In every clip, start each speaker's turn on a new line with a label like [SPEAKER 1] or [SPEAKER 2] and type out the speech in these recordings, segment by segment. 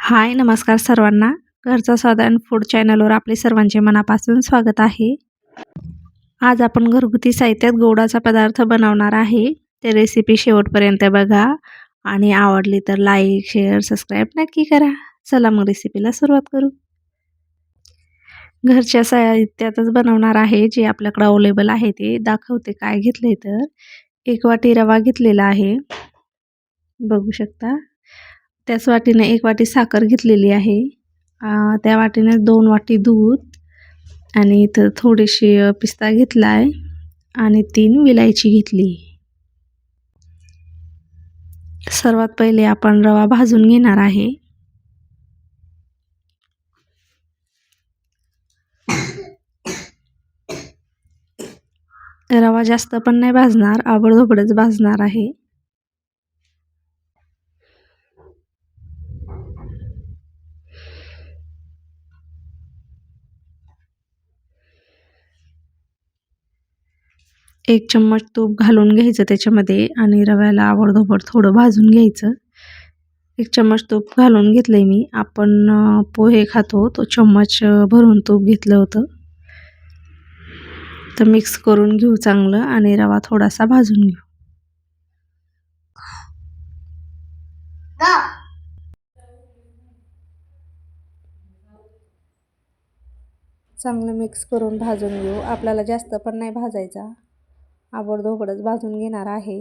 [SPEAKER 1] हाय, नमस्कार सर्वांना. घरचं स्वाद अँड फूड चॅनलवर आपले सर्वांचे मनापासून स्वागत आहे. आज आपण घरगुती साहित्यात गोडाचा पदार्थ बनवणार आहे. ते रेसिपी शेवटपर्यंत बघा आणि आवडली तर लाईक, शेअर, सबस्क्राईब नक्की करा. चला मग रेसिपीला सुरुवात करू. घरच्या साहित्यातच बनवणार आहे, जे आपल्याकडे अवेलेबल आहे ते दाखवते. काय घेतले तर 1 वाटी रवा घेतलेला आहे, बघू शकता. त्याच वाटीने 1 वाटी साखर घेतलेली आहे. त्या वाटीने 2 वाटी दूध आणि इथं थोडीशी पिस्ता घेतला आहे आणि 3 विलायची घेतली. सर्वात पहिले आपण रवा भाजून घेणार आहे. रवा जास्त पण नाही भाजणार, आबडधोबडच भाजणार आहे. एक चम्मच तूप घालून घ्यायचं त्याच्यामध्ये आणि रव्याला आबडधोबड थोडं भाजून घ्यायचं. 1 चम्मच तूप घालून घेतले मी. आपण पोहे खातो तो चम्मच भरून तूप घेतलं होतं. तर मिक्स करून घेऊ चांगलं आणि रवा थोडासा भाजून घेऊ. चांगलं मिक्स करून भाजून घेऊ. आपल्याला जास्त पण नाही भाजायचा, आबडधोबडच भाजून घेणार आहे.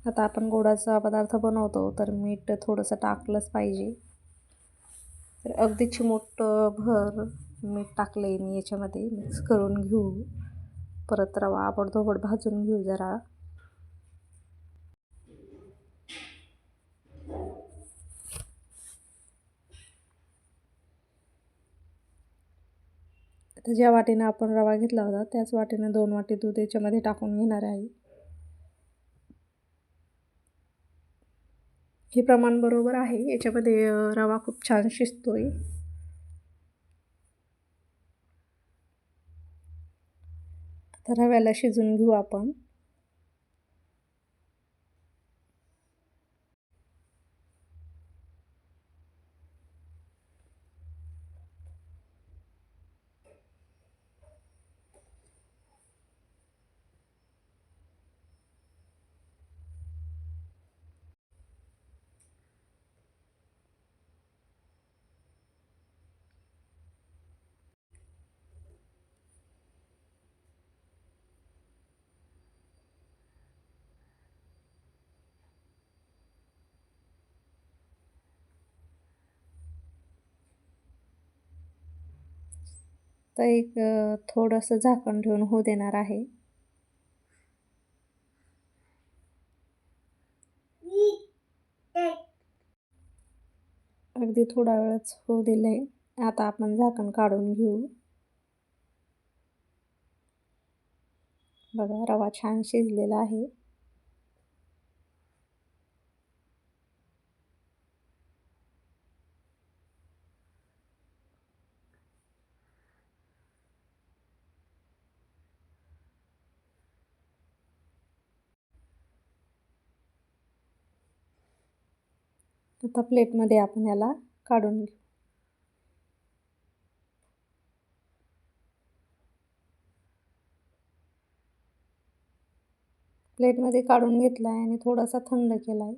[SPEAKER 1] आता आपण गोडाचा पदार्थ बनवतो तर मीठ थोडंसं टाकलंच पाहिजे. तर अगदी चिमूटभर मीठ टाकले मी याच्यामध्ये. मिक्स करून घेऊ. परत रवा आबडधोबड भाजून घेऊ जरा. आता ज्या वाटीने आपण रवा घेतला होता त्याच वाटीने 2 वाटी दूध याच्यामध्ये टाकून घेणार आहे. हे प्रमाण बरोबर आहे. याच्यामध्ये रवा खूप छान शिजतोय. आता रव्याला शिजून घेऊ आपण. तर एक थोडंसं झाकण ठेवून होऊ देणार आहे. अगदी थोडा वेळच होऊ दिलंय. आता आपण झाकण काढून घेऊ. बघा रवा छान शिजलेला आहे. आता प्लेटमध्ये आपण याला काढून घेऊ. प्लेटमध्ये काढून घेतला आहे आणि थोडासा थंड केला आहे.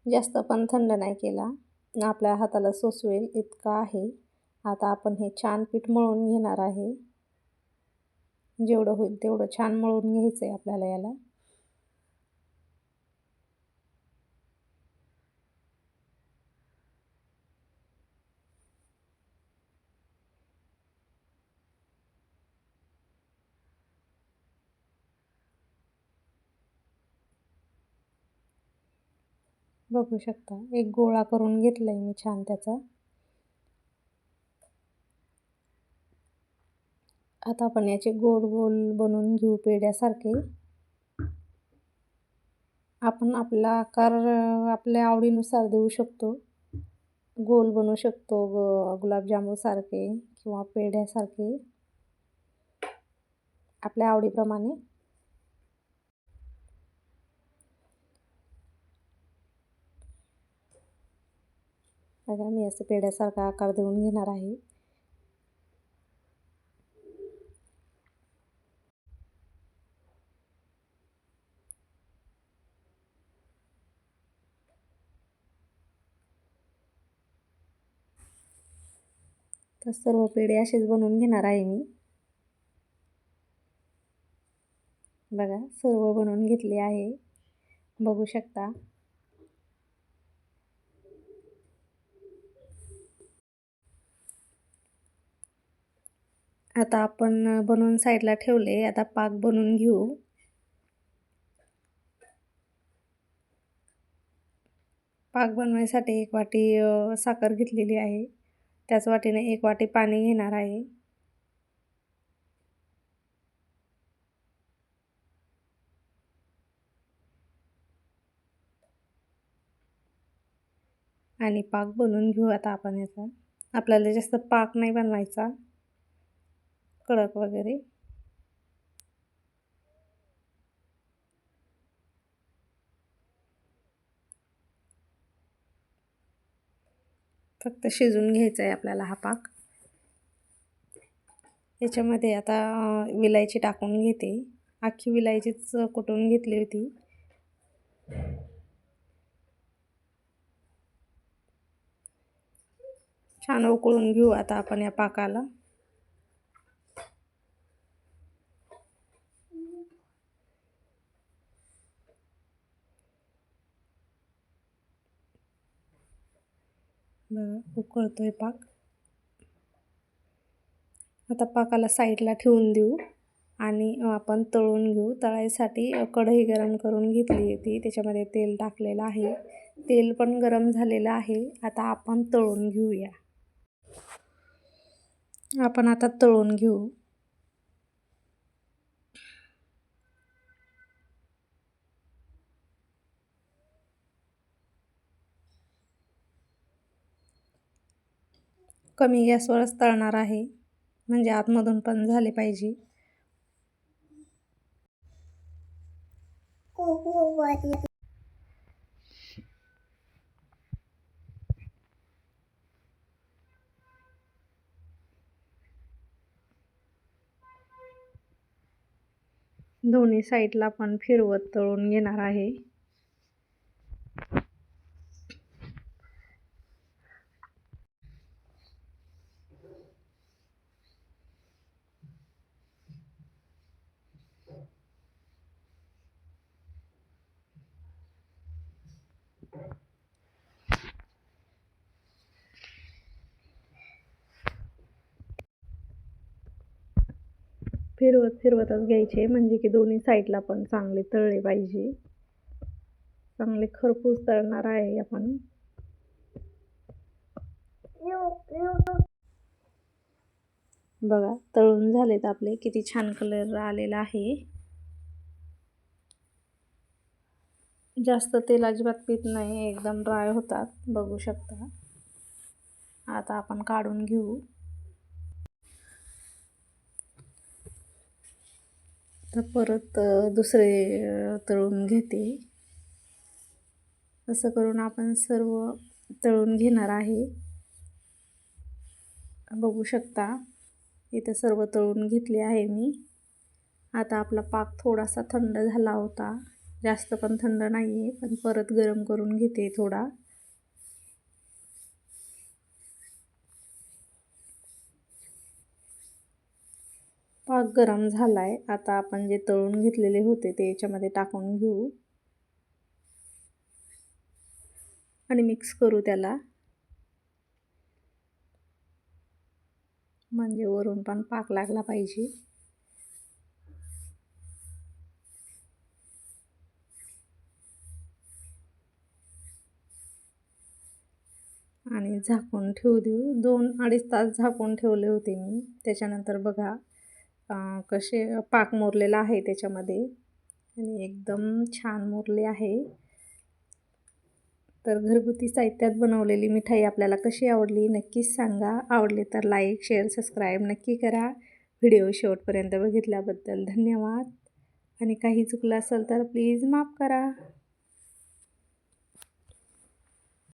[SPEAKER 1] जास्त पण थंड नाही केला, आपल्या हाताला सोसवेल इतका आहे. आता आपण हे छान पीठ मळून घेणार आहे. जेवढं होईल तेवढं छान मळून घ्यायचं आहे आपल्याला याला. बघू शकता एक गोळा करून घेतलाय मी छान त्याचा. आता आपण याचे गोल गोल बनवून घेऊ पेढ्यासारखे. आपण आपला आकार आपल्या आवडीनुसार देऊ शकतो. गोल बनवू शकतो गुलाबजामुनसारखे किंवा पेढ्यासारखे. आपल्या आवडीप्रमाणे. बघा मी असं पेढ्यासारखा आकार देऊन घेणार आहे. तर सर्व पेढे असेच बनवून घेणार आहे मी. बघा सर्व बनवून घेतले आहे, बघू शकता. आता आपण बनवून साईडला ठेवले. आता पाक बनवून घेऊ. पाक बनवायसाठी 1 वाटी साखर घेतलेली आहे. त्याच वाटीने 1 वाटी पाणी घेणार आहे. आणि पाक बनवून घेऊ आता आपण याचा. आपल्याला जास्त पाक नाही बनवायचा, कडक वगैरे. फक्त शिजून घ्यायचा आहे आपल्याला हा पाक. याच्यामध्ये आता विलायची टाकून घेते. अख्खी विलायचीच कुटून घेतली होती. छान उकळून घेऊ आता आपण या पाकाला. बघा उकळतोय पाक. आता पाकाला साईडला ठेवून देऊ आणि आपण तळून घेऊ. तळायसाठी कढई गरम करून घेतली होती, त्याच्यामध्ये तेल टाकलेलं आहे. तेल पण गरम झालेलं आहे. आता आपण तळून घेऊया. आपण आता तळून घेऊ. कमी गॅसवरच तळणार आहे, म्हणजे आतमधून पण झाले पाहिजे. दोन्ही साईडला पण फिरवत तळून घेणार आहे. फिरवतच घ्यायचे, म्हणजे की दोन्ही साईडला पण चांगले तळले पाहिजे. चांगले खरपूस तळणार आहे आपण. बघा तळून झालेत आपले. किती छान कलर आलेला आहे. जास्त तेल अजिबात पीत नाही, एकदम ड्राय होतात, बघू शकता. आता आपण काढून घेऊ. तर परत दुसरे तळून घेते. असं करून आपण सर्व तळून घेणार आहे. बघू शकता इथे सर्व तळून घेतले आहे मी. आता आपला पाक थोडासा थंड झाला होता, जास्त पण थंड नाही आहे, पण परत गरम करून घेते थोडा. पाक गरम झालाय. आता आपण जे तळून घेतलेले होते ते याच्यामध्ये टाकून घेऊ आणि मिक्स करू त्याला, म्हणजे वरून पण पाक लागला पाहिजे. आणि झाकून ठेवू देऊ. 2-2.5 तास झाकून ठेवले होते मी. त्याच्यानंतर बघा कसे पाक मुरलेला आहे त्याच्यामध्ये आणि एकदम छान मुरले आहे. तर घरगुती साहित्यात बनवलेली मिठाई आपल्याला कशी आवडली नक्कीच सांगा. आवडली तर लाईक, शेअर, सबस्क्राईब नक्की करा. व्हिडिओ शेवटपर्यंत बघितल्याबद्दल धन्यवाद आणि काही चुकलं असेल तर प्लीज माफ करा.